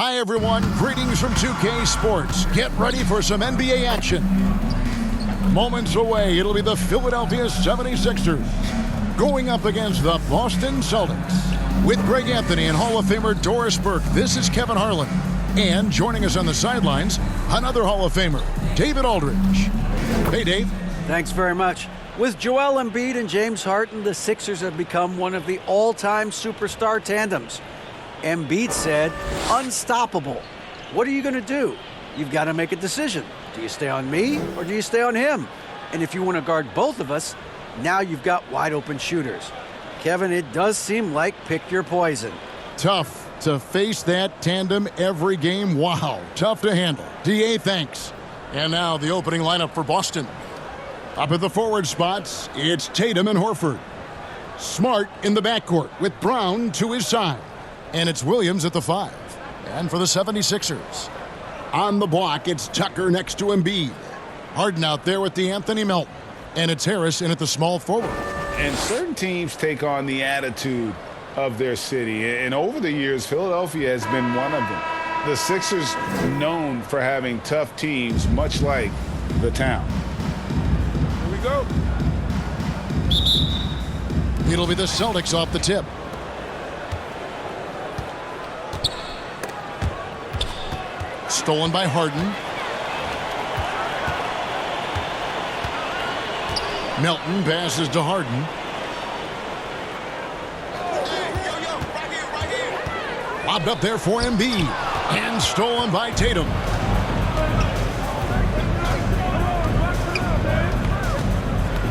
Hi, everyone. Greetings from 2K Sports. Get ready for some NBA action. Moments away, it'll be the Philadelphia 76ers going up against the Boston Celtics. With Greg Anthony and Hall of Famer Doris Burke, this is Kevin Harlan. And joining us on the sidelines, another Hall of Famer, David Aldridge. Hey, Dave. Thanks very much. With Joel Embiid and James Harden, the Sixers have become one of the all-time superstar tandems. Embiid said, unstoppable. What are you going to do? You've got to make a decision. Do you stay on me or do you stay on him? And if you want to guard both of us, now you've got wide-open shooters. Kevin, it does seem like pick your poison. Tough to face that tandem every game. Wow, tough to handle. DA, thanks. And now the opening lineup for Boston. Up at the forward spots, it's Tatum and Horford. Smart in the backcourt with Brown to his side. And it's Williams at the 5. And for the 76ers, on the block, it's Tucker next to Embiid. Harden out there with the Anthony Melton. And it's Harris in at the small forward. And certain teams take on the attitude of their city. And over the years, Philadelphia has been one of them. The Sixers known for having tough teams, much like the town. Here we go. It'll be the Celtics off the tip. Stolen by Harden. Melton passes to Harden. Lobbed up there for Embiid. And stolen by Tatum.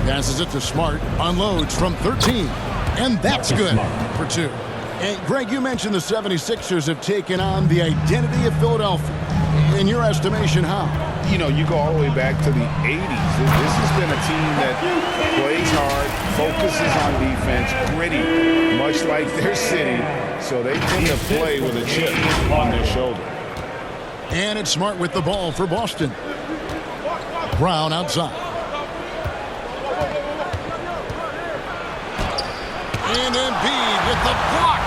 Passes it to Smart. Unloads from 13. And that's good for 2. And Greg, you mentioned the 76ers have taken on the identity of Philadelphia. In your estimation, how? You know, you go all the way back to the 80s. This has been a team that plays hard, focuses on defense, gritty, much like their city. So they tend to play with a chip on their shoulder. And it's Smart with the ball for Boston. Brown outside. And Embiid with the block.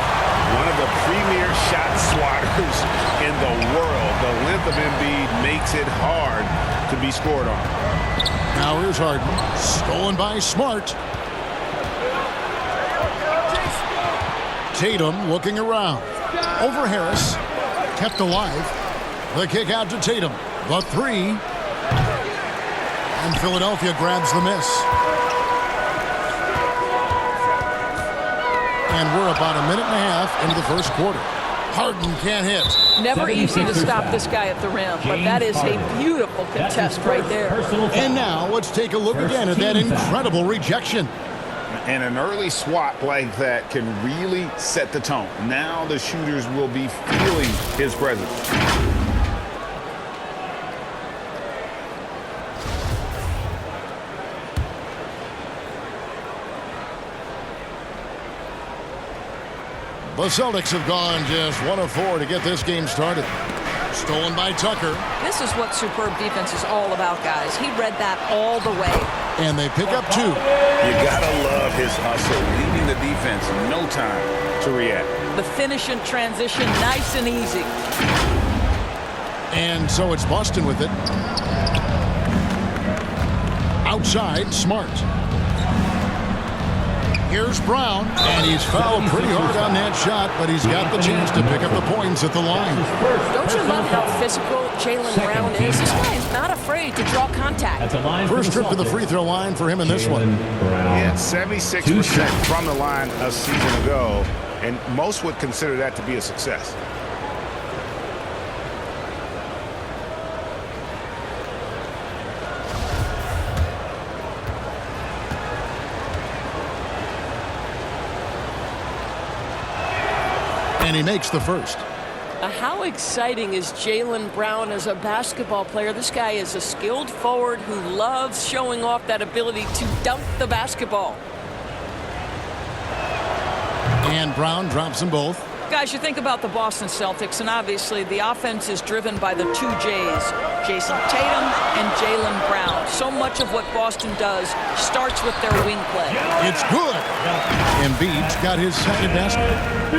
One of the premier shot swatters in the world. The length of Embiid makes it hard to be scored on. Now here's Harden. Stolen by Smart. Tatum looking around. Over Harris. Kept alive. The kick out to Tatum. The 3. And Philadelphia grabs the miss. And we're about a minute and a half into the first quarter. Harden can't hit. Never easy to stop this guy at the rim, but that is a beautiful contest right there. And now let's take a look again at that incredible rejection. And an early swat like that can really set the tone. Now the shooters will be feeling his presence. The Celtics have gone just 1 of 4 to get this game started. Stolen by Tucker. This is what superb defense is all about, guys. He read that all the way. And they pick up 2. You gotta love his hustle, leaving the defense no time to react. The finish and transition, nice and easy. And so it's Boston with it. Outside, Smart. Here's Brown, and he's fouled pretty hard on that shot, but he's got the chance to pick up the points at the line. Don't you love how physical Jaylen Brown is? This guy is not afraid to draw contact. First trip to the free throw line for him in this one. Yeah, 76% from the line a season ago, and most would consider that to be a success. And he makes the first. How exciting is Jaylen Brown as a basketball player? This guy is a skilled forward who loves showing off that ability to dunk the basketball. And Brown drops them both. Guys, you think about the Boston Celtics, and obviously the offense is driven by the two J's, Jason Tatum and Jaylen Brown. So much of what Boston does starts with their wing play. It's good. Embiid's got his second basket.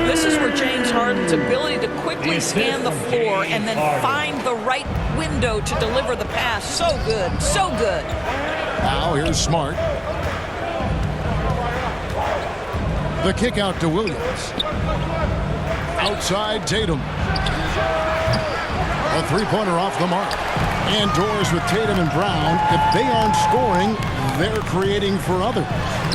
This is where James Harden's ability to quickly scan the floor and then find the right window to deliver the pass. So good, so good. Now here's Smart. The kick out to Williams. Outside Tatum. A three-pointer off the mark. Indoors with Tatum and Brown. If they aren't scoring, they're creating for others.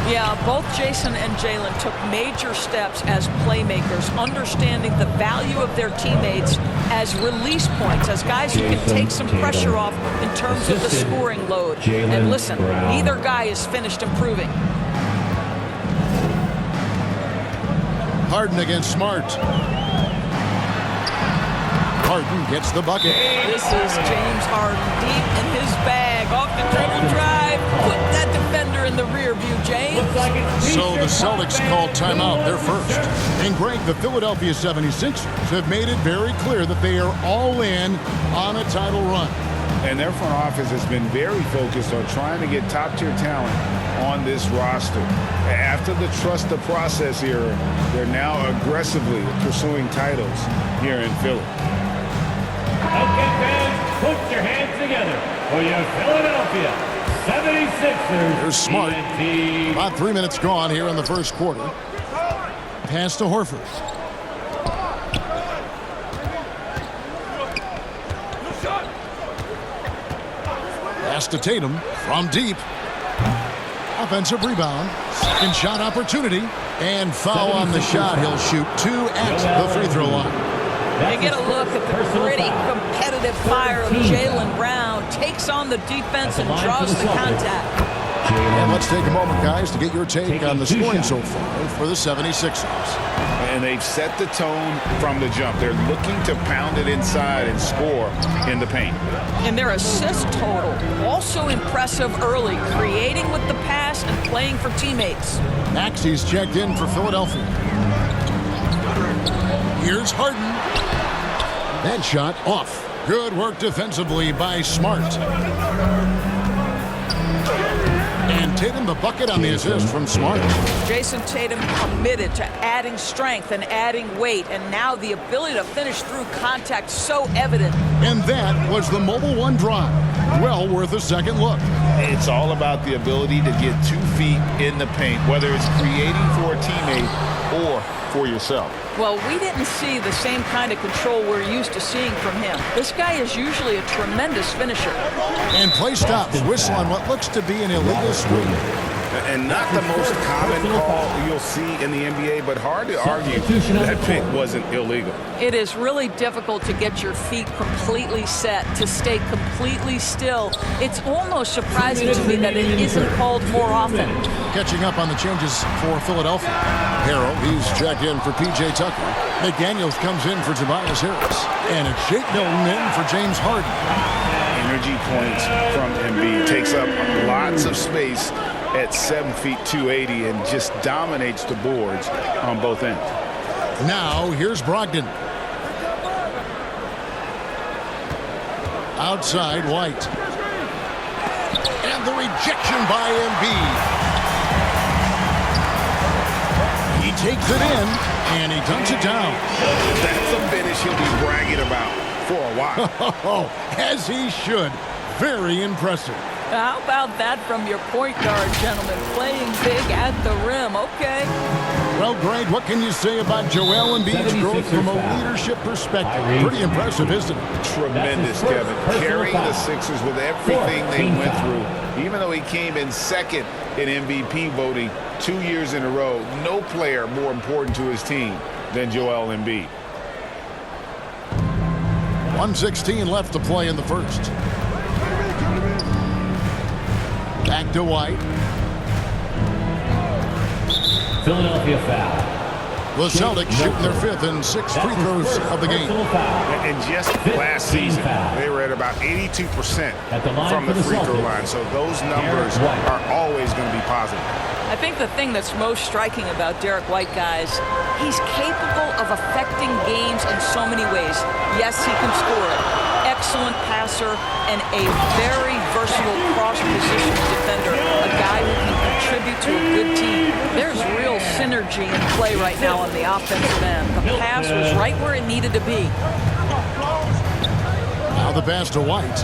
Yeah, both Jason and Jaylen took major steps as playmakers, understanding the value of their teammates as release points, as guys who can take some pressure off in terms of the scoring load. And listen, neither guy is finished improving. Harden against Smart. Harden gets the bucket. This is James Harden deep in his bag. Off the dribble drive. Put that defender in the rear view, James. So the Celtics called timeout. They're first. And Greg, the Philadelphia 76ers have made it very clear that they are all in on a title run. And their front office has been very focused on trying to get top-tier talent on this roster. After the trust the process era, they're now aggressively pursuing titles here in Philly. Okay, fans, put your hands together for your Philadelphia 76ers. Here's Smart. TNT. About 3 minutes gone here in the first quarter. Pass to Horford. Pass to Tatum from deep. Offensive rebound. Second shot opportunity. And foul on the shot. He'll shoot two at the free throw line. You get a look at the gritty, competitive fire of Jaylen Brown. Takes on the defense and draws the contact. And let's take a moment, guys, to get your take on the scoring so far for the 76ers. And they've set the tone from the jump. They're looking to pound it inside and score in the paint. And their assist total, also impressive early, creating with the pass and playing for teammates. Maxi's checked in for Philadelphia. Here's Harden. That shot off. Good work defensively by Smart. And Tatum the bucket on the assist from Smart. Jason Tatum committed to adding strength and adding weight, and now the ability to finish through contact so evident. And that was the Mobile One drive. Well worth a second look. It's all about the ability to get 2 feet in the paint, whether it's creating for a teammate or for yourself. Well, we didn't see the same kind of control we're used to seeing from him. This guy is usually a tremendous finisher. And play stops. Whistle on what looks to be an illegal screen. And not the most common call you'll see in the NBA, but hard to argue that pick wasn't illegal. It is really difficult to get your feet completely set, to stay completely still. It's almost surprising to me that it isn't called more often. Catching up on the changes for Philadelphia. Harrell, he's checked in for P.J. Tucker. McDaniels comes in for Tobias Harris. And it's Shake Milton in for James Harden. Energy points from Embiid. Takes up lots of space at 7 feet 280 and just dominates the boards on both ends. Now here's Brogdon. Outside White. And the rejection by Embiid. He takes it in and he dunks it down. That's a finish he'll be bragging about for a while. As he should. Very impressive. How about that from your point guard, gentlemen? Playing big at the rim. Okay. Well, Greg, what can you say about Joel Embiid's growth from a leadership perspective? Pretty impressive, isn't it? Tremendous, Kevin. Carrying the Sixers with everything they went through. Even though he came in second in MVP voting 2 years in a row, no player more important to his team than Joel Embiid. 1:16 left to play in the first. Back to White. Philadelphia foul. The Celtics shooting their 5th and 6th free throws of the game. And just last season, they were at about 82% from the free throw line. So those numbers are always going to be positive. I think the thing that's most striking about Derek White, guys, he's capable of affecting games in so many ways. Yes, he can score it. Excellent passer and a very versatile cross-position defender, a guy who can contribute to a good team. There's real synergy in play right now on the offensive end. The pass was right where it needed to be. Now the pass to White.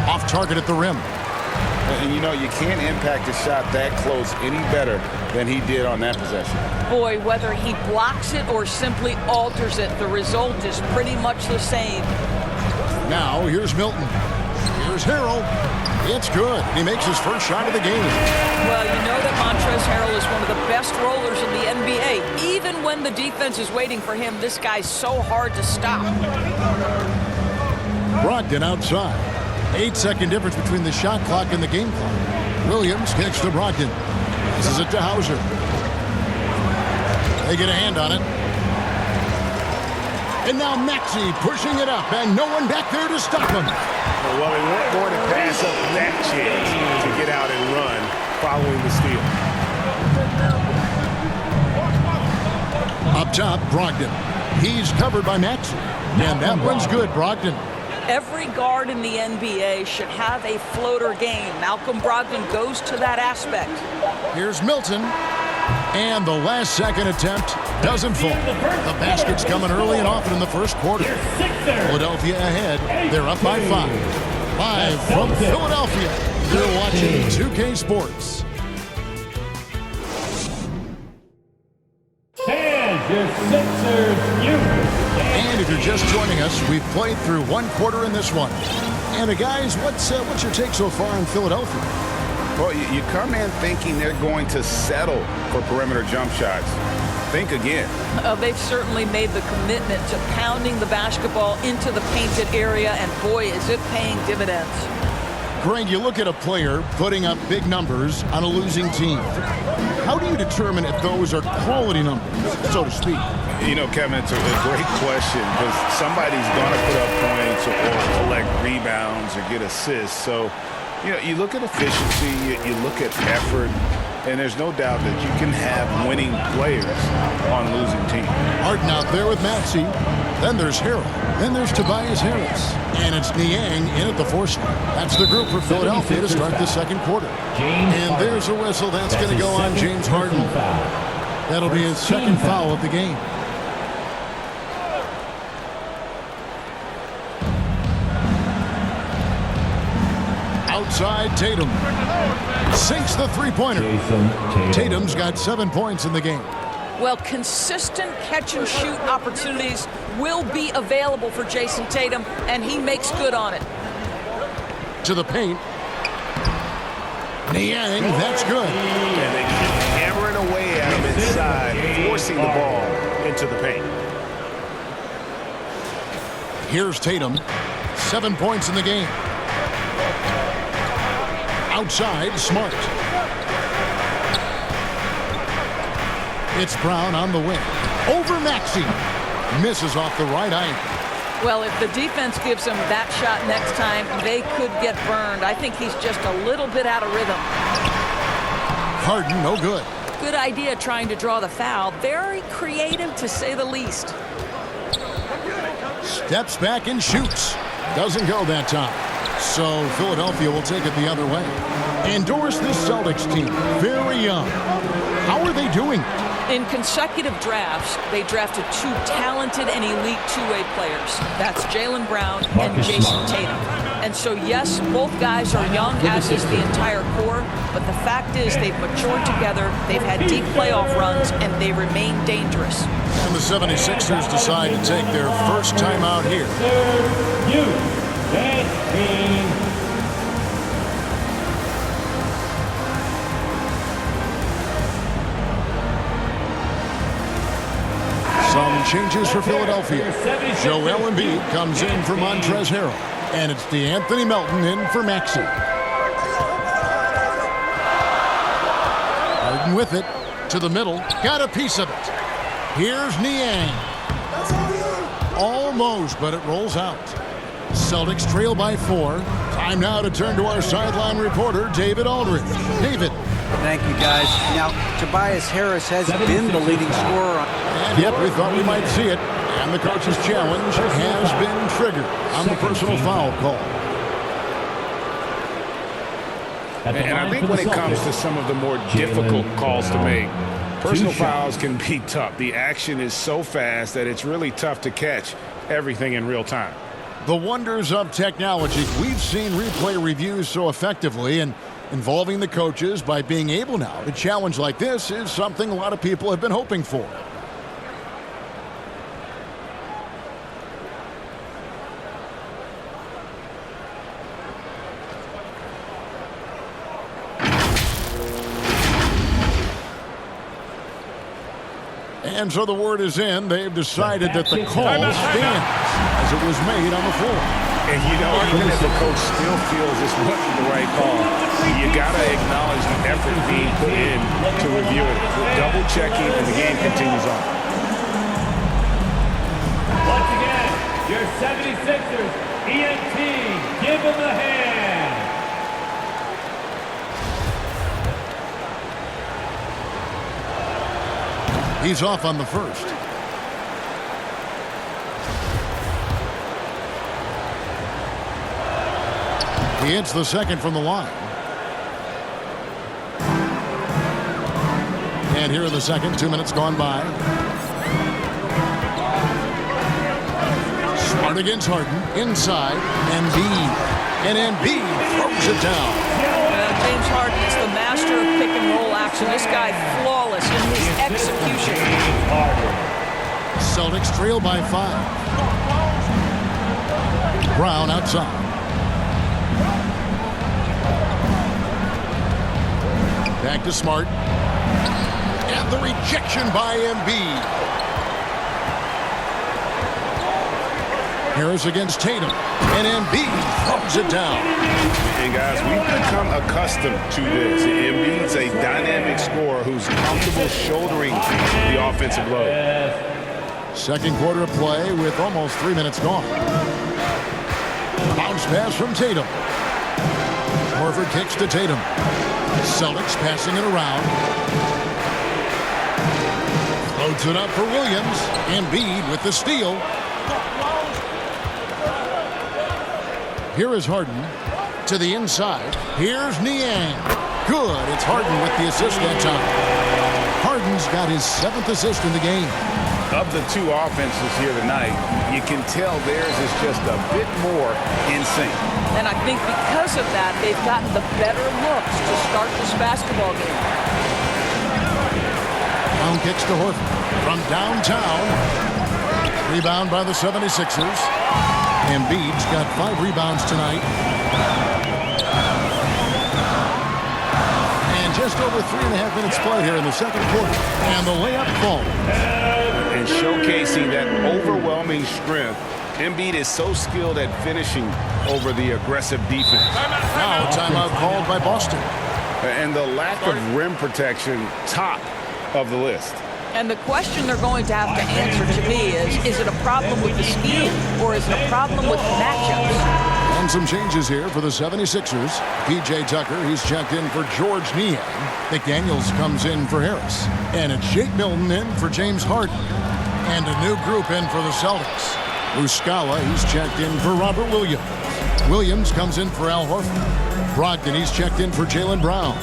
Off target at the rim. And you know, you can't impact a shot that close any better than he did on that possession. Boy, whether he blocks it or simply alters it, the result is pretty much the same. Now here's Milton. Here's Harrell. It's good. He makes his first shot of the game. Well, you know that Montrezl Harrell is one of the best rollers in the NBA. Even when the defense is waiting for him, this guy's so hard to stop. Brogdon outside. 8-second difference between the shot clock and the game clock. Williams kicks to Brogdon. This is it to Hauser. They get a hand on it. And now Maxey pushing it up, and no one back there to stop him. Well, they weren't going to pass up that chance to get out and run following the steal. Up top, Brogdon. He's covered by Maxey. And that one's good, Brogdon. Every guard in the NBA should have a floater game. Malcolm Brogdon goes to that aspect. Here's Milton. And the last second attempt doesn't fall. The basket's coming early and often in the first quarter. Philadelphia ahead. They're up by 5. Live from Philadelphia, you're watching 2K Sports. And your Sixers, you. And if you're just joining us, we've played through one quarter in this one. And guys, what's your take so far on Philadelphia? Well, you come in thinking they're going to settle for perimeter jump shots. Think again. They've certainly made the commitment to pounding the basketball into the painted area, and boy, is it paying dividends. Greg, you look at a player putting up big numbers on a losing team. How do you determine if those are quality numbers, so to speak? You know, Kevin, it's a great question because somebody's going to put up points or collect rebounds or get assists. So, you know, you look at efficiency, you look at effort, and there's no doubt that you can have winning players on losing teams. Harden out there with Maxey. Then there's Harrell. Then there's Tobias Harris. And it's Niang in at the 4 spot. That's the group for Philadelphia to start the second quarter. And there's a whistle. That's going to go on James Harden. That'll be his second foul of the game. Outside, Tatum sinks the three-pointer. Tatum's got 7 points in the game. Well, consistent catch-and-shoot opportunities will be available for Jason Tatum, and he makes good on it. To the paint. Niang, that's good. And they keep hammering away at him inside, forcing the ball into the paint. Here's Tatum. 7 points in the game. Outside, Smart. It's Brown on the wing. Over Maxey. Misses off the right eye. Well, if the defense gives him that shot next time, they could get burned. I think he's just a little bit out of rhythm. Harden, no good. Good idea trying to draw the foul. Very creative, to say the least. Steps back and shoots. Doesn't go that time. So Philadelphia will take it the other way. Endorse this Celtics team. Very young. How are they doing? In consecutive drafts, they drafted 2 talented and elite two-way players. That's Jaylen Brown and Jason Tatum. And so, yes, both guys are young, as is the entire core, but the fact is they've matured together, they've had deep playoff runs, and they remain dangerous. And the 76ers decide to take their first time out here. Some changes for Philadelphia. Joel Embiid comes in for Montrezl Harrell. And it's DeAnthony Melton in for Maxey. Harden with it. To the middle. Got a piece of it. Here's Niang. Almost, but it rolls out. Celtics trail by 4. Time now to turn to our sideline reporter, David Aldridge. David. Thank you, guys. Now, Tobias Harris has been the leading scorer. And yep, we thought we might see it. And the coach's challenge has been triggered on the personal foul call. And I think when it comes to some of the more difficult calls to make, personal fouls can be tough. The action is so fast that it's really tough to catch everything in real time. The wonders of technology. We've seen replay reviews so effectively, and involving the coaches by being able now to challenge like this is something a lot of people have been hoping for. And so the word is in. They've decided that the call stands as it was made on the floor. And, you know, even if the coach still feels this wasn't the right call, you got to acknowledge the effort being put in to review it. Double-checking, and the game continues on. Once again, your 76ers, ENT, give him a hand. He's off on the first. He hits the second from the line. And here in the second, 2 minutes gone by. Smart against Harden. Inside. Embiid. And Embiid throws it down. James Harden is the master of pick and roll action. This guy flawless in his execution. Celtics trail by 5. Brown outside. Back to Smart. And the rejection by Embiid. Harris against Tatum. And Embiid throws it down. And guys, we've become accustomed to this. Embiid's a dynamic scorer who's comfortable shouldering the offensive load. Second quarter of play with almost 3 minutes gone. Bounce pass from Tatum. Horford kicks to Tatum. Celtics passing it around. Floats it up for Williams. Embiid with the steal. Here is Harden to the inside. Here's Niang. Good. It's Harden with the assist that time. Harden's got his 7th assist in the game. Of the two offenses here tonight, you can tell theirs is just a bit more in sync. And I think because of that, they've gotten the better looks to start this basketball game. Brown kicks to Horford from downtown. Rebound by the 76ers. Embiid's got 5 rebounds tonight. And just over 3.5 minutes played here in the second quarter. And the layup falls. And showcasing that overwhelming strength, Embiid is so skilled at finishing over the aggressive defense. Now timeout called by Boston. And the lack of rim protection, top of the list. And the question they're going to have to answer to me is it a problem with the scheme or is it a problem with matchups? And some changes here for the 76ers. P.J. Tucker, he's checked in for George Niang. McDaniels comes in for Harris. And it's Jake Milton in for James Harden. And a new group in for the Celtics. Muscala, he's checked in for Robert Williams. Williams comes in for Al Horford. Brogdon, he's checked in for Jaylen Brown.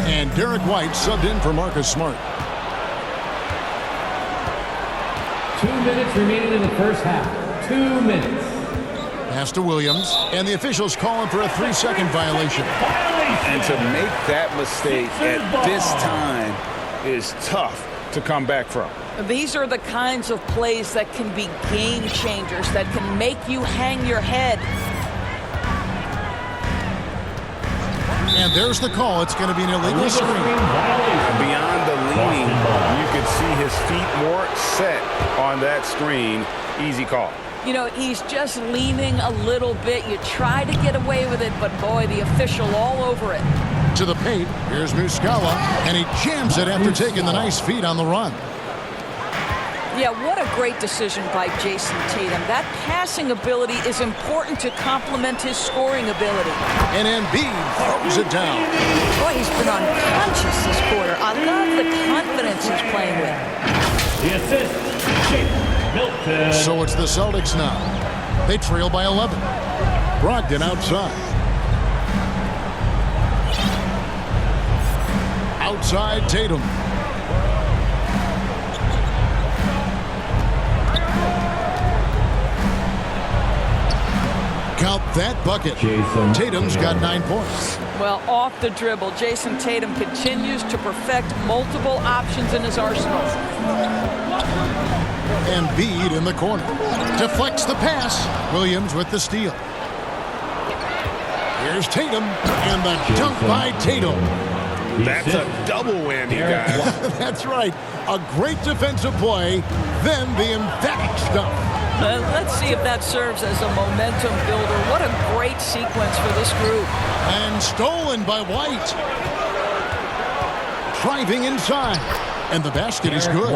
And Derek White subbed in for Marcus Smart. 2 minutes remaining in the first half. 2 minutes. Pass to Williams, and the officials calling for a 3-second violation. And to make that mistake at this time is tough to come back from. These are the kinds of plays that can be game changers, that can make you hang your head. And there's the call. It's going to be an illegal screen. Beyond the leaning, you could see his feet more set on that screen. Easy call. You know, he's just leaning a little bit. You try to get away with it, but boy, the official all over it. To the paint. Here's Muscala, and he jams it after taking the nice feed on the run. Yeah, what a great decision by Jason Tatum. That passing ability is important to complement his scoring ability. And Embiid throws it down. Boy, he's been unconscious this quarter. I love the confidence he's playing with. The assist, Shake Milton. So it's the Celtics now. They trail by 11. Brogdon outside. Outside Tatum. Count that bucket. Tatum's got 9 points. Well, off the dribble, Jason Tatum continues to perfect multiple options in his arsenal. Embiid in the corner. Deflects the pass. Williams with the steal. Here's Tatum, and the dunk by Tatum. That's a double whammy, guys. That's right. A great defensive play, then the emphatic stuff. Let's see if that serves as a momentum builder. What a great sequence for this group. And stolen by White. Driving inside. And the basket is good.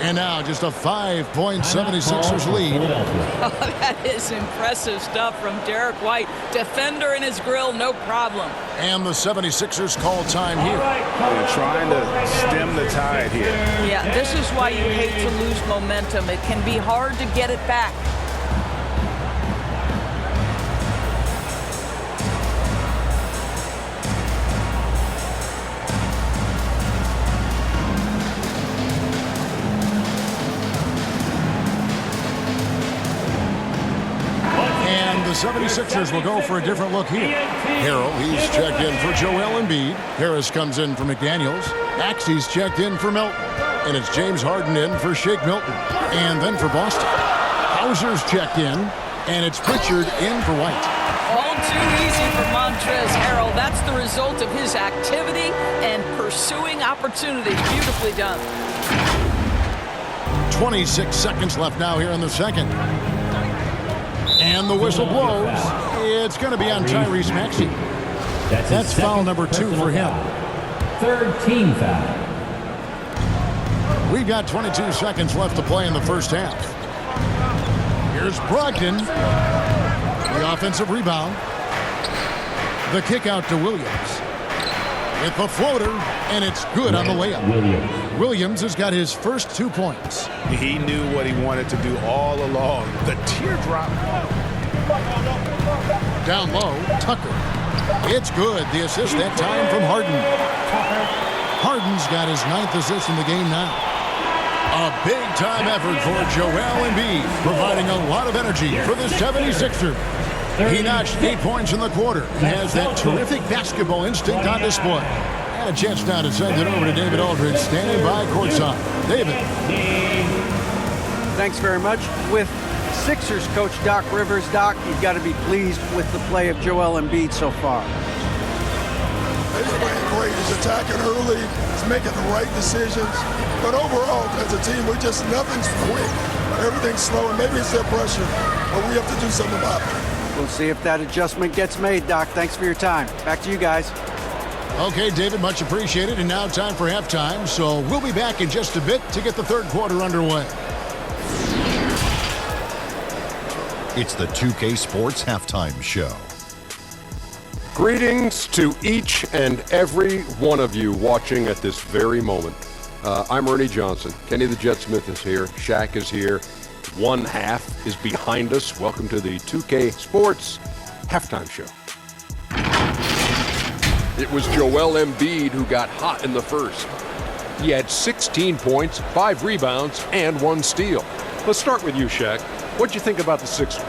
And now just a 5-point 76ers lead. That is impressive stuff from Derek White. Defender in his grill, no problem. And the 76ers call time here. They're trying to stem the tide here. Yeah, this is why you hate to lose momentum. It can be hard to get it back. The 76ers will go for a different look here. Harrell, he's checked in for Joel Embiid. Harris comes in for McDaniels. Axie's checked in for Milton. And it's James Harden in for Shake Milton. And then for Boston, Hauser's checked in. And it's Pritchard in for White. All too easy for Montrezl Harrell. That's the result of his activity and pursuing opportunities. Beautifully done. 26 seconds left now here in the second. And the whistle blows. It's going to be on Tyrese Maxey. That's foul number 2 for him. Third team foul. We've got 22 seconds left to play in the first half. Here's Brogdon. The offensive rebound. The kick out to Williams. With the floater, and it's good on the layup. Williams has got his first 2 points. He knew what he wanted to do all along. The teardrop. Down low, Tucker. It's good. The assist that time from Harden. Harden's got his 9th assist in the game now. A big-time effort for Joel Embiid, providing a lot of energy for the 76ers. He notched 8 points in the quarter. He has that terrific basketball instinct on display. And a chance now to send it over to David Aldridge, standing by courtside. David. Thanks very much. With Sixers coach Doc Rivers, Doc, you've got to be pleased with the play of Joel Embiid so far. He's playing great. He's attacking early. He's making the right decisions. But overall, as a team, nothing's quick. Everything's slow, and maybe it's their pressure, but we have to do something about it. We'll see if that adjustment gets made, Doc. Thanks for your time. Back to you guys. Okay, David, much appreciated. And now time for halftime. So we'll be back in just a bit to get the third quarter underway. It's the 2K Sports Halftime Show. Greetings to each and every one of you watching at this very moment. I'm Ernie Johnson. Kenny the Jet Smith is here. Shaq is here. One half is behind us. Welcome to the 2K Sports Halftime Show. It was Joel Embiid who got hot in the first. He had 16 points, 5 rebounds, and 1 steal. Let's start with you, Shaq. What'd you think about the Sixers?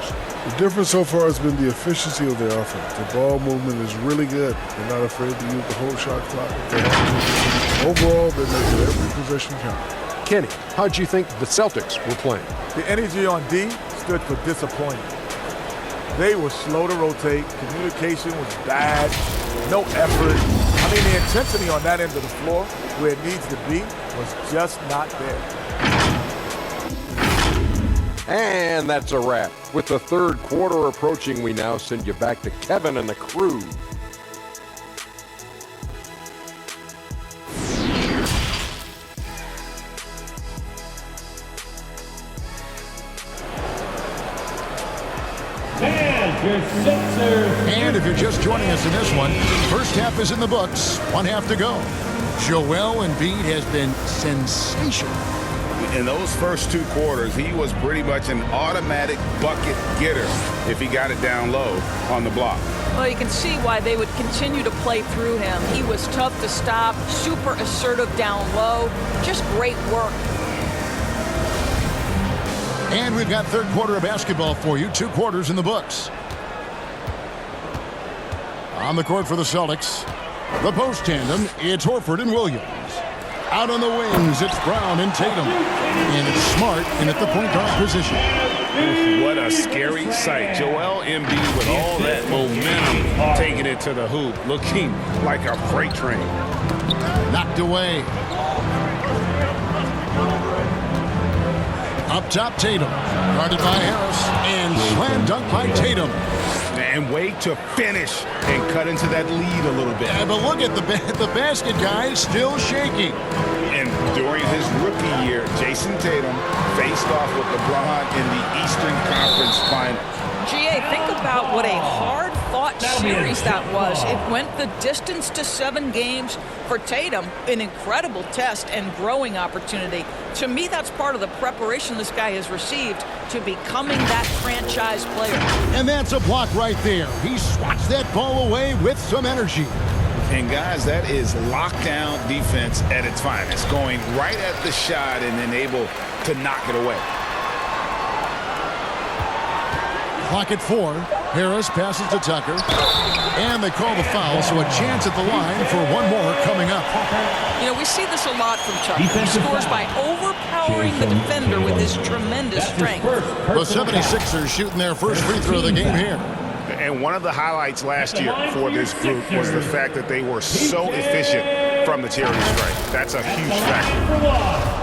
The difference so far has been the efficiency of their offense. The ball movement is really good. They're not afraid to use the whole shot clock if they have to. Overall, they're making every possession count. Kenny, how'd you think the Celtics were playing? The energy on D stood for disappointment. They were slow to rotate. Communication was bad. No effort. I mean, the intensity on that end of the floor, where it needs to be, was just not there. And that's a wrap. With the third quarter approaching, we now send you back to Kevin and the crew. your Sixers. And if you're just joining us in this one, first half is in the books, 1 half to go. Joel Embiid has been sensational. In those first 2 quarters, he was pretty much an automatic bucket getter if he got it down low on the block. Well, you can see why they would continue to play through him. He was tough to stop, super assertive down low, just great work. And we've got third quarter of basketball for you, 2 quarters in the books. On the court for the Celtics, the post tandem, it's Horford and Williams. Out on the wings, it's Brown and Tatum. And it's Smart in at the point guard position. What a scary sight. Joel Embiid with all that momentum taking it to the hoop, looking like a freight train. Knocked away. Up top, Tatum. Guarded by Harris. And slam dunk by Tatum. And wait to finish and cut into that lead a little bit. Yeah, but look at the basket, guys, still shaking. And during his rookie year, Jason Tatum faced off with LeBron in the Eastern Conference Final. GA, think about what a hard-fought series that was. It went the distance to 7 games for Tatum, an incredible test and growing opportunity. To me, that's part of the preparation this guy has received to becoming that franchise player. And that's a block right there. He swats that ball away with some energy. And guys, that is lockdown defense at its finest, going right at the shot and then able to knock it away. Clock at 4. Harris passes to Tucker. And they call the foul, so a chance at the line for one more coming up. You know, we see this a lot from Tucker. He scores by overpowering the defender with his tremendous strength. The 76ers shooting their first free throw of the game here. And one of the highlights last year for this group was the fact that they were so efficient from the charity stripe. That's a huge factor.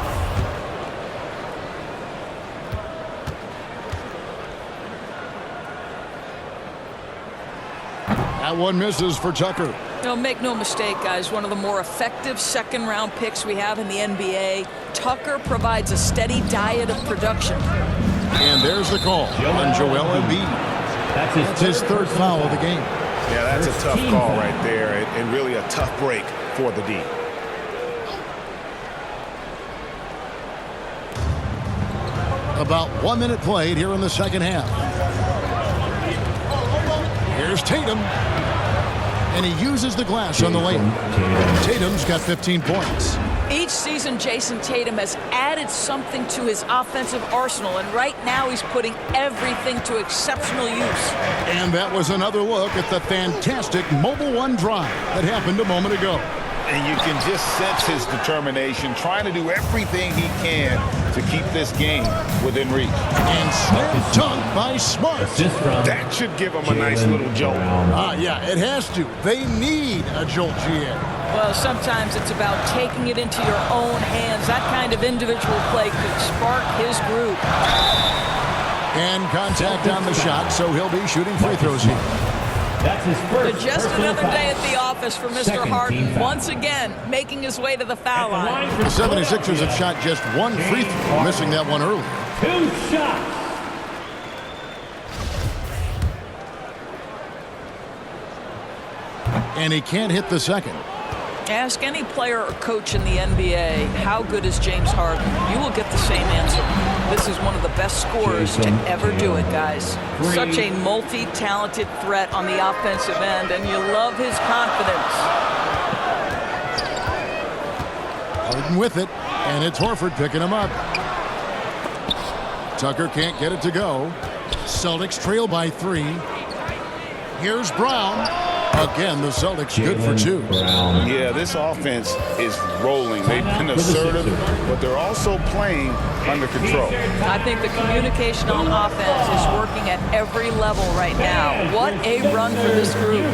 That one misses for Tucker. No, make no mistake, guys. One of the more effective second-round picks we have in the NBA. Tucker provides a steady diet of production. And there's the call on Joel Embiid. That's his third foul of the game. Yeah, that's a tough call right there, and really a tough break for the D. About 1 minute played here in the second half. Here's Tatum. And he uses the glass on the lane. Tatum's got 15 points. Each season, Jason Tatum has added something to his offensive arsenal, and right now he's putting everything to exceptional use. And that was another look at the fantastic Mobile One drive that happened a moment ago. And you can just sense his determination, trying to do everything he can to keep this game within reach. And slam dunk by Smart. That should give him a nice little jolt. Yeah, it has to. They need a jolt, GA. Well, sometimes it's about taking it into your own hands. That kind of individual play could spark his group. And contact on the shot, so he'll be shooting free throws here. That's his first. But just another day at the office for Mr. Harden. Once again, making his way to the foul line. The 76ers have shot just one free throw, missing that one early. 2 shots. And he can't hit the second. Ask any player or coach in the NBA, how good is James Harden? You will get the same answer. This is one of the best scorers to ever do it, guys. Such a multi-talented threat on the offensive end, and you love his confidence. Harden with it, and it's Horford picking him up. Tucker can't get it to go. Celtics trail by 3. Here's Brown. Again, the Celtics good for 2. Yeah, this offense is rolling. They've been assertive, but they're also playing under control. I think the communication on offense is working at every level right now. What a run for this group.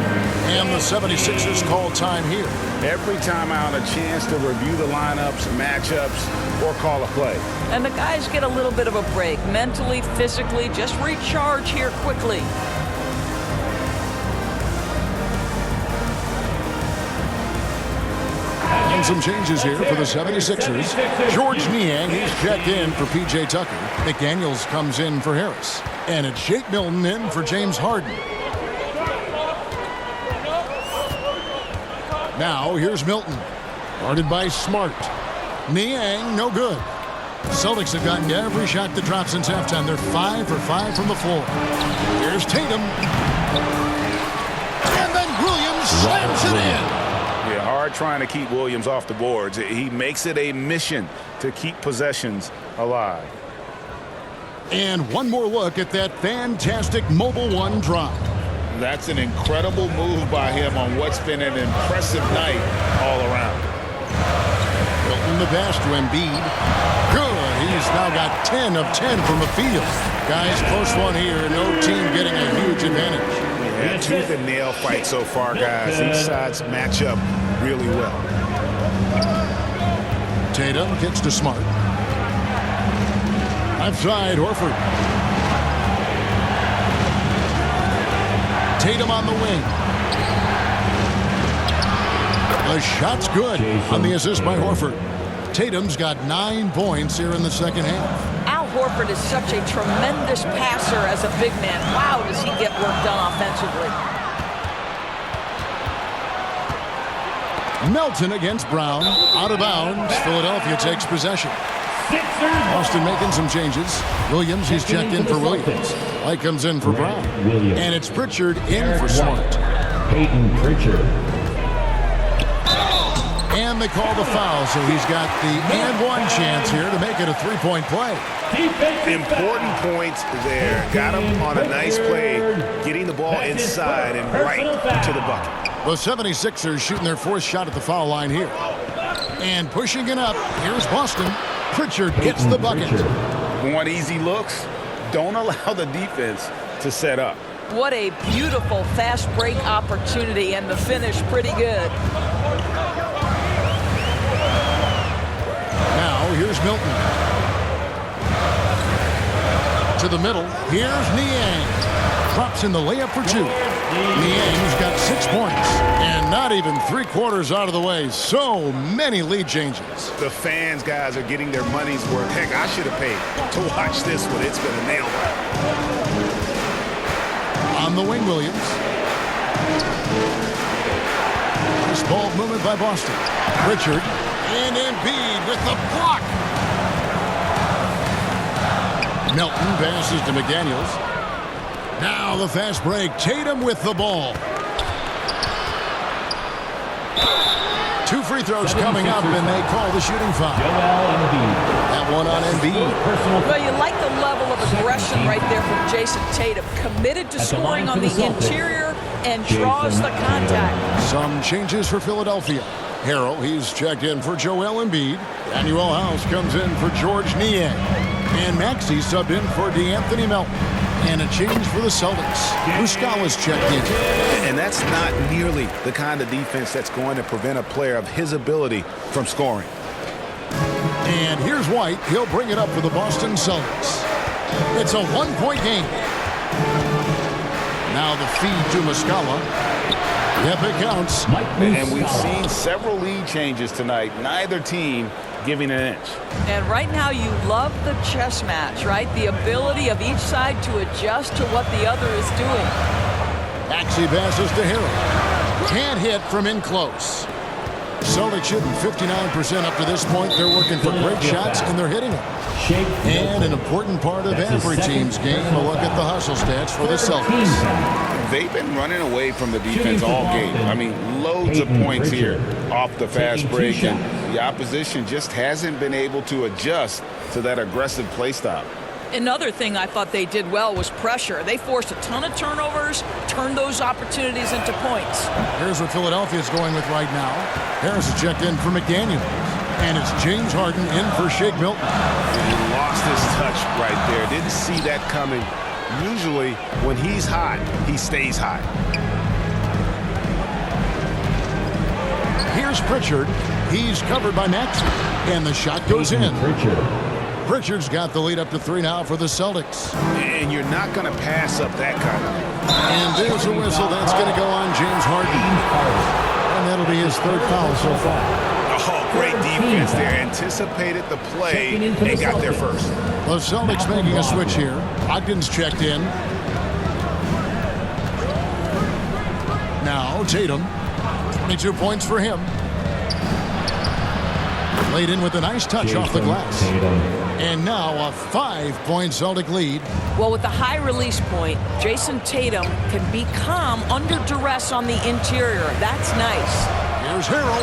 And the 76ers call time here. Every time out, a chance to review the lineups, matchups, or call a play. And the guys get a little bit of a break, mentally, physically, just recharge here quickly. And some changes here for the 76ers. George Niang, he's checked in for P.J. Tucker. McDaniels comes in for Harris. And it's Shake Milton in for James Harden. Now here's Milton. Guarded by Smart. Niang, no good. Celtics have gotten every shot that dropped since halftime. They're 5 for 5 from the floor. Here's Tatum. And then Williams slams it in. Yeah, hard trying to keep Williams off the boards. He makes it a mission to keep possessions alive. And one more look at that fantastic mobile one drop. That's an incredible move by him on what's been an impressive night all around. Milton the pass to Embiid. Good. He's now got 10 of 10 from the field. Guys, close one here. No team getting a huge advantage. Yeah, tooth and nail fight so far, guys. These sides match up really well. Tatum gets to Smart. Left side, Horford. Tatum on the wing. The shot's good on the assist by Horford. Tatum's got 9 points here in the second half. Al Horford is such a tremendous passer as a big man. Wow, does he get work done offensively. Melton against Brown. Out of bounds. Philadelphia takes possession. Boston making some changes. Williams, he's checked in for Williams. White comes in for Brown. And it's Pritchard in for Smart. Peyton Pritchard. And they call the foul, so he's got the and one chance here to make it a three-point play. Important points there. Got him on a nice play, getting the ball inside and right to the bucket. The 76ers shooting their fourth shot at the foul line here. And pushing it up, here's Boston. Pritchard gets the bucket. Want easy looks? Don't allow the defense to set up. What a beautiful fast break opportunity, and the finish pretty good. Now here's Milton. To the middle. Here's Niang. Drops in the layup for two. Niang's got 6 points. And not even 3/4 out of the way. So many lead changes. The fans, guys, are getting their money's worth. Heck, I should have paid to watch this one. It's been a nail biter. On the wing, Williams. Nice ball movement by Boston. Pritchard. And Embiid with the block. Melton passes to McDaniels. Now the fast break. Tatum with the ball. 2 free throws coming up, and they call the shooting foul. That one on Embiid. Well, you like the level of aggression right there from Jason Tatum. Committed to scoring on the interior and draws the contact. Some changes for Philadelphia. Harrell, he's checked in for Joel Embiid. Daniel House comes in for George Niang. And Maxey subbed in for DeAnthony Melton. And a change for the Celtics. Muscala's checked in. And that's not nearly the kind of defense that's going to prevent a player of his ability from scoring. And here's White. He'll bring it up for the Boston Celtics. It's a 1-point game. Now the feed to Muscala. Yep, it counts. And we've seen several lead changes tonight. Neither team giving an inch. And right now you love the chess match, right? The ability of each side to adjust to what the other is doing. Maxey passes to Harrell. Can't hit from in close. Celtics shooting 59% up to this point. They're working for great shots, and they're hitting them. And an important part of every team's game, a look at the hustle stats for the Celtics. They've been running away from the defense all game. I mean, loads of points here off the fast break, and the opposition just hasn't been able to adjust to that aggressive play style. Another thing I thought they did well was pressure. They forced a ton of turnovers, turned those opportunities into points. Here's what Philadelphia's going with right now. Harris is checked in for McDaniel. And it's James Harden in for Shake Milton. He lost his touch right there. Didn't see that coming. Usually, when he's hot, he stays hot. Here's Pritchard. He's covered by Maxey. And the shot goes in. Pritchard's got the lead up to 3 now for the Celtics. And you're not going to pass up that kind of. And there's a whistle that's going to go on James Harden. And that'll be his 3rd foul so far. Oh, great defense there. Anticipated the play and got there first. The Celtics making a switch here. Ogden's checked in. Now Tatum. 22 points for him. Laid in with a nice touch off the glass. And now a 5-point Celtic lead. Well, with the high release point, Jason Tatum can be calm under duress on the interior. That's nice. Here's Harrell.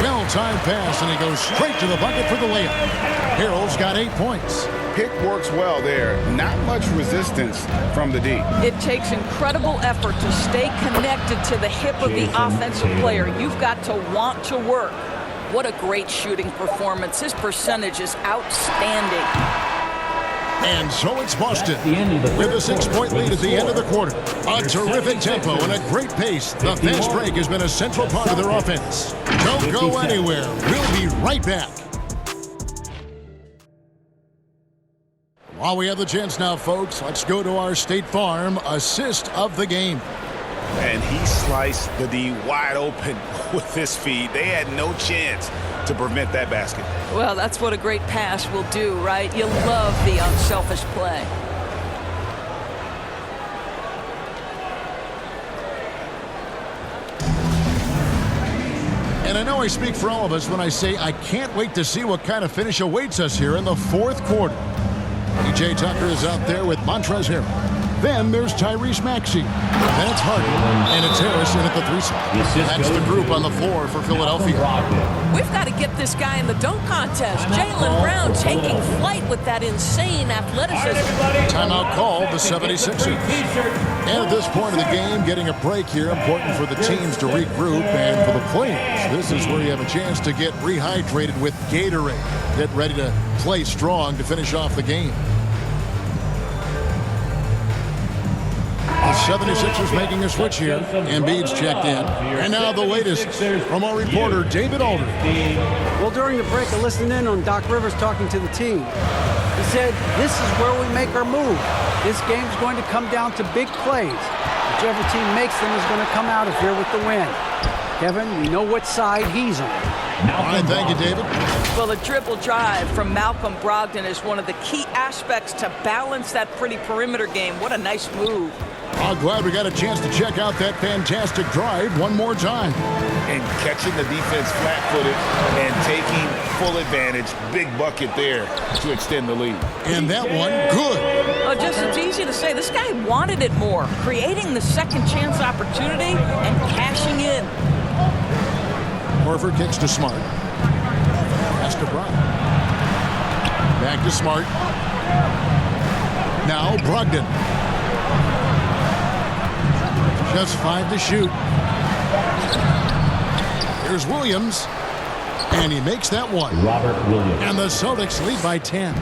Well-timed pass, and he goes straight to the bucket for the layup. Harrell's got 8 points. Pick works well there. Not much resistance from the D. It takes incredible effort to stay connected to the hip of the offensive player. You've got to want to work. What a great shooting performance. His percentage is outstanding. And so it's Boston with a 6-point lead at the end of the quarter. A terrific tempo and a great pace. The fast break has been a central part of their offense. Don't go anywhere. We'll be right back. While we have the chance now, folks, let's go to our State Farm assist of the game. And he sliced the D wide open with his feet. They had no chance to prevent that basket. Well, that's what a great pass will do, right? You love the unselfish play. And I know I speak for all of us when I say I can't wait to see what kind of finish awaits us here in the fourth quarter. P.J. Tucker is out there with Montrezl Harrell. Then there's Tyrese Maxey. Then it's Harden. And it's Harris in at the 3 spot. That's the group on the floor for Philadelphia. We've got to get this guy in the dunk contest. Jaylen Brown taking flight with that insane athleticism. Timeout called the 76ers. And at this point of the game, getting a break here, important for the teams to regroup. And for the players, this is where you have a chance to get rehydrated with Gatorade. Get ready to play strong to finish off the game. The 76ers making a switch here. Embiid's checked in. And now the latest from our reporter, David Aldridge. Well, during the break, I listened in on Doc Rivers talking to the team. He said, this is where we make our move. This game's going to come down to big plays. Whichever team makes them is going to come out of here with the win. Kevin, we know what side he's on. All right, thank you, David. Well, the dribble drive from Malcolm Brogdon is one of the key aspects to balance that pretty perimeter game. What a nice move. I'm glad we got a chance to check out that fantastic drive one more time. And catching the defense flat-footed and taking full advantage. Big bucket there to extend the lead. And that one, good. It's easy to say. This guy wanted it more. Creating the second chance opportunity and cashing in. Horford kicks to Smart. Pass to Bryant. Back to Smart. Now Brogdon. Just 5 to shoot. Here's Williams. And he makes that one. Robert Williams. And the Celtics lead by 10.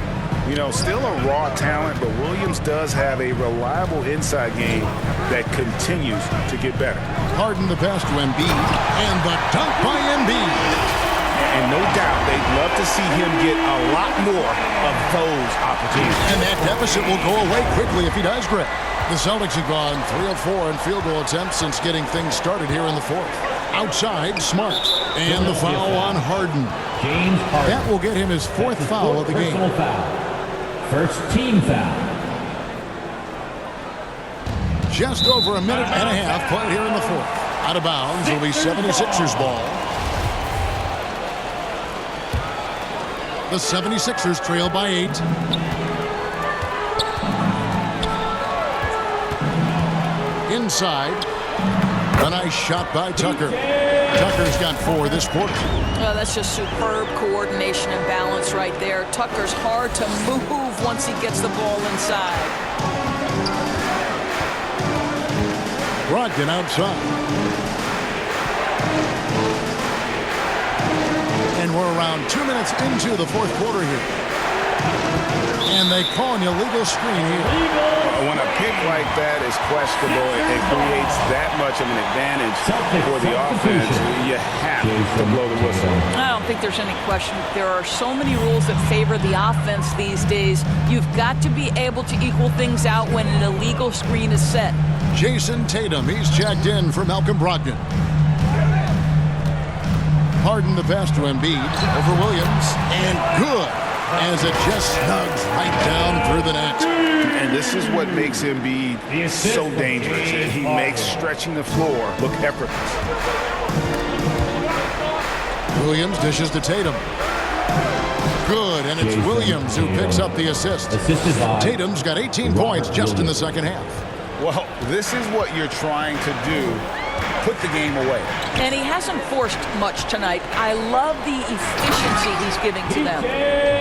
You know, still a raw talent, but Williams does have a reliable inside game that continues to get better. Harden the pass to Embiid. And the dunk by Embiid. And no doubt they'd love to see him get a lot more of those opportunities. And that deficit will go away quickly if he does, Greg. The Celtics have gone 3 of 4 in field goal attempts since getting things started here in the fourth. Outside, Smart. And the foul on Harden. James Harden. That will get him his 4th foul of the game. Personal foul. First team foul. Just over a minute and a half played here in the fourth. Out of bounds will be 76ers ball. The 76ers trail by 8. Inside. A nice shot by Tucker. Tucker's got 4 this quarter. Oh, that's just superb coordination and balance right there. Tucker's hard to move once he gets the ball inside. Brogdon outside. And we're around 2 minutes into the fourth quarter here. And they call an illegal screen here. When a pick like that is questionable, it creates that much of an advantage for the offense. You have to blow the whistle. I don't think there's any question. There are so many rules that favor the offense these days. You've got to be able to equal things out when an illegal screen is set. Jason Tatum, he's checked in for Malcolm Brogdon. Harden the pass to Embiid over Williams, and good. as it just snugs right down through the net. And this is what makes Embiid so dangerous. He makes stretching the floor look effortless. Williams dishes to Tatum. Good, and it's Williams who picks up the assist. Tatum's got 18 points just in the second half. Well, this is what you're trying to do. Put the game away. And he hasn't forced much tonight. I love the efficiency he's giving to them.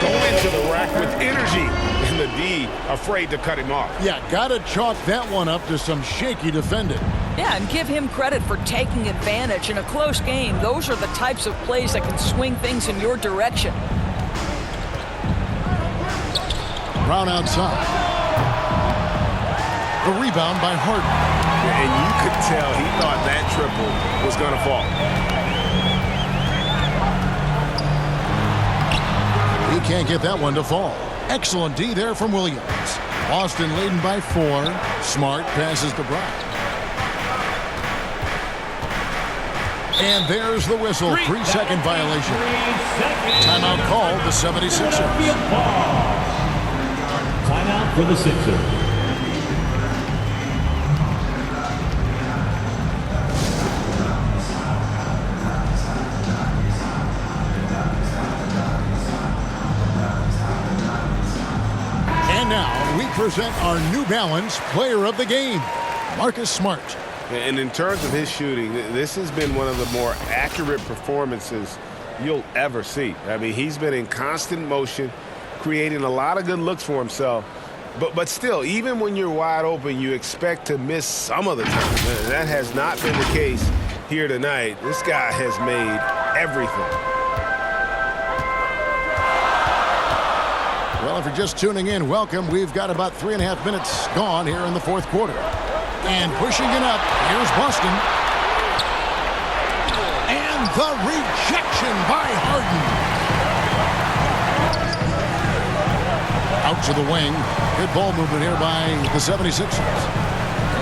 Go into the rack with energy. And the D afraid to cut him off. Yeah, got to chalk that one up to some shaky defending. Yeah, and give him credit for taking advantage. In a close game, those are the types of plays that can swing things in your direction. Brown outside. The rebound by Harden. And you could tell he thought that triple was going to fall. He can't get that one to fall. Excellent D there from Williams. Boston leading by 4. Smart passes to Brown. And there's the whistle. 3-second violation. Timeout called the 76ers. Timeout for the Sixers. And now we present our New Balance Player of the Game, Marcus Smart. And in terms of his shooting, this has been one of the more accurate performances you'll ever see. I mean, he's been in constant motion, creating a lot of good looks for himself. But still, even when you're wide open, you expect to miss some of the time. And that has not been the case here tonight. This guy has made everything. Well, if you're just tuning in, welcome. We've got about 3.5 minutes gone here in the fourth quarter. And pushing it up, here's Boston. And the rejection by Harden. Out to the wing. Good ball movement here by the 76ers.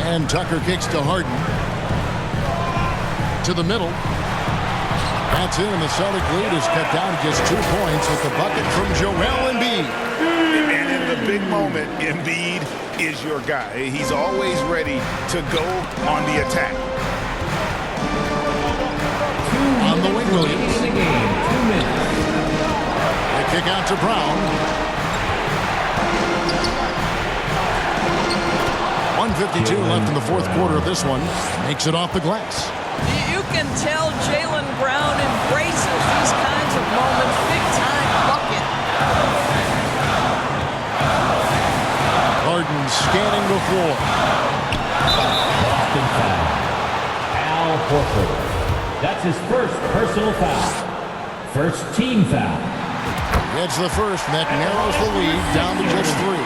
And Tucker kicks to Harden. To the middle. That's it, and the Celtic lead is cut down to just 2 points with the bucket from Joel Embiid. And in the big moment, Embiid is your guy. He's always ready to go on the attack. On the wing, Williams. 2 minutes. They kick out to Brown. 1:52 left in the fourth quarter of this one. Makes it off the glass. You can tell Jaylen Brown embraces these kinds of moments. Big-time bucket. Harden scanning the floor. Boston foul. Al Horford. That's his first personal foul. First team foul. Gets the first, and that narrows the lead down to just 3.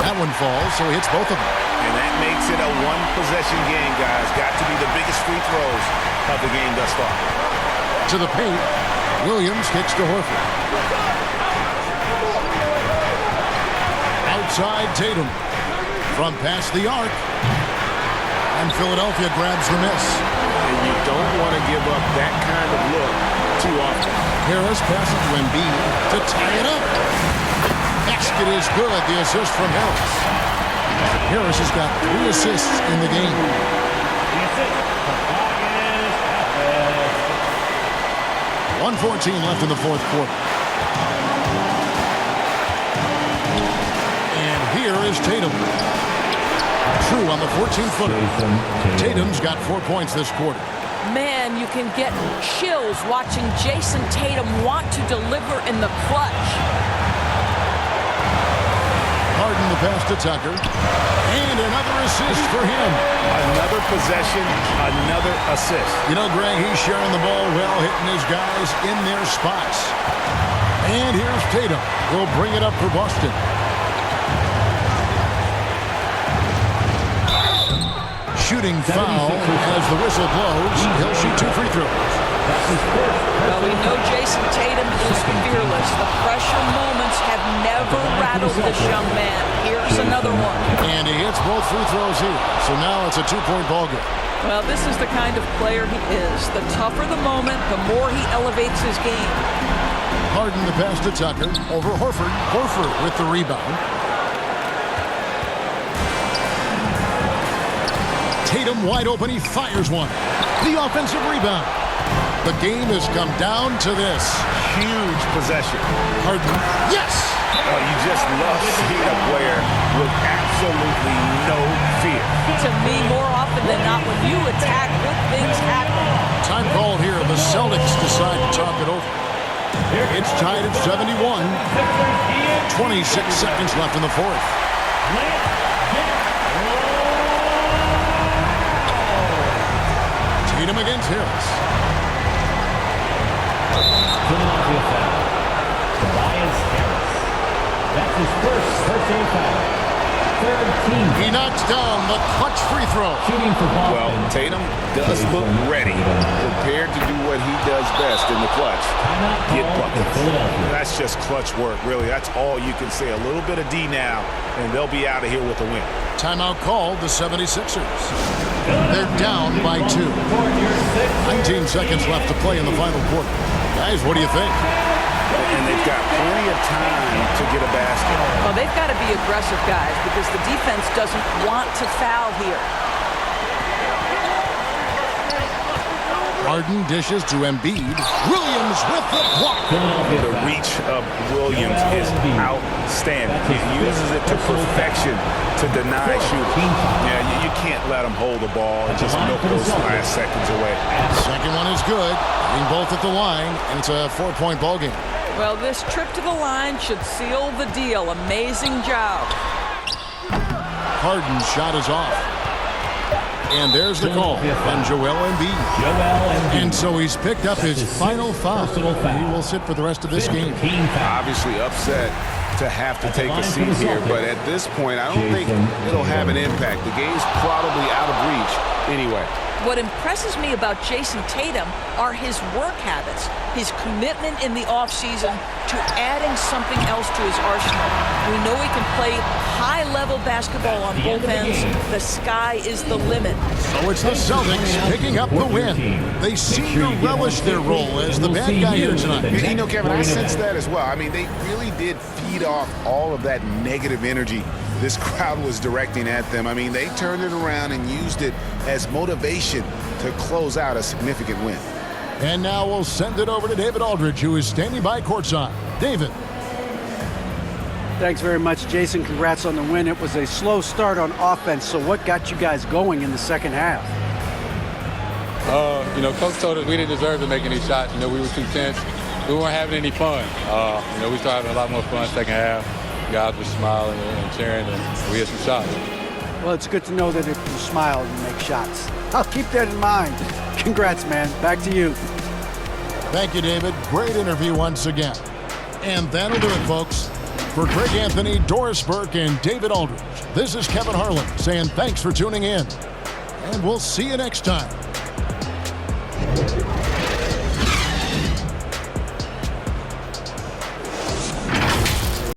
That one falls, so he hits both of them. And that makes it a one-possession game, guys. Got to be the biggest free throws of the game thus far. To the paint, Williams kicks to Horford. Outside Tatum. From past the arc. And Philadelphia grabs the miss. And you don't want to give up that kind of look too often. Harris passes to Embiid to tie it up. Basket is good. The assist from Harris. Harris has got 3 assists in the game. 1:14 left in the fourth quarter. And here is Tatum. True on the 14-footer. Tatum's got 4 points this quarter. Man, you can get chills watching Jason Tatum want to deliver in the clutch. Harden the pass to Tucker. And another assist for him. Another possession, another assist. You know, Greg, he's sharing the ball well, hitting his guys in their spots. And here's Tatum. Will bring it up for Boston. Shooting foul as the whistle blows. He'll shoot 2 free throws. That's his first Well, we know Jason Tatum is fearless. The pressure moments have never rattled this young man. Here's another one. And he hits both free throws here. So now it's a 2-point ball game. Well, this is the kind of player he is. The tougher the moment, the more he elevates his game. Harden the pass to Tucker. Over Horford. Horford with the rebound. Tatum wide open. He fires one. The offensive rebound. The game has come down to this. Huge possession. Harden. Yes! Oh, you just love seeing a player with absolutely no fear. To me, more often than not, when you attack, good things happen. Time called here. The Celtics decide to talk it over. It's tied at 71. 26 seconds left in the fourth. Tatum against Harris. Philadelphia foul. Tobias Harris. That's his first personal foul. Third team. He knocks down the clutch free throw. Shooting for Boston. Well, Tatum does look ready, prepared to do what he does best in the clutch. Get buckets. That's just clutch work, really. That's all you can say. A little bit of D now, and they'll be out of here with a win. Timeout called the 76ers. They're down by 2. 19 seconds left to play in the final quarter. Guys, what do you think? And they've got plenty of time to get a basket. Well, they've got to be aggressive, guys, because the defense doesn't want to foul here. Harden dishes to Embiid. Williams with the block. The reach of Williams is outstanding. He uses it to perfection to deny shooting. Yeah, you can't let him hold the ball and just milk those last seconds away. Second one is good. Being both at the line, and it's a 4-point ball game. Well, this trip to the line should seal the deal. Amazing job. Harden's shot is off. And there's the call on Joel Embiid. And so he's picked up his final foul. He will sit for the rest of this game. Obviously upset to have to take a seat here, but at this point, I don't think it'll have an impact. The game's probably out of reach anyway. What impresses me about Jason Tatum are his work habits, his commitment in the offseason to adding something else to his arsenal. We know he can play high-level basketball on both ends. The sky is the limit. So it's the Celtics picking up the win. They seem to relish their role as the bad guy here tonight. You know, Kevin, I sense that as well. I mean, they really did feed off all of that negative energy this crowd was directing at them. I mean, they turned it around and used it as motivation to close out a significant win. And now we'll send it over to David Aldridge, who is standing by courtside. David. Thanks very much, Jason. Congrats on the win. It was a slow start on offense, so what got you guys going in the second half? You know, Coach told us we didn't deserve to make any shots. You know, we were too tense. We weren't having any fun. You know, we started having a lot more fun second half. Guys were smiling and cheering, and we had some shots. Well, it's good to know that if you smile, you make shots. I'll keep that in mind. Congrats, man. Back to you. Thank you, David. Great interview once again. And that'll do it, folks. For Greg Anthony, Doris Burke, and David Aldridge, this is Kevin Harlan saying thanks for tuning in. And we'll see you next time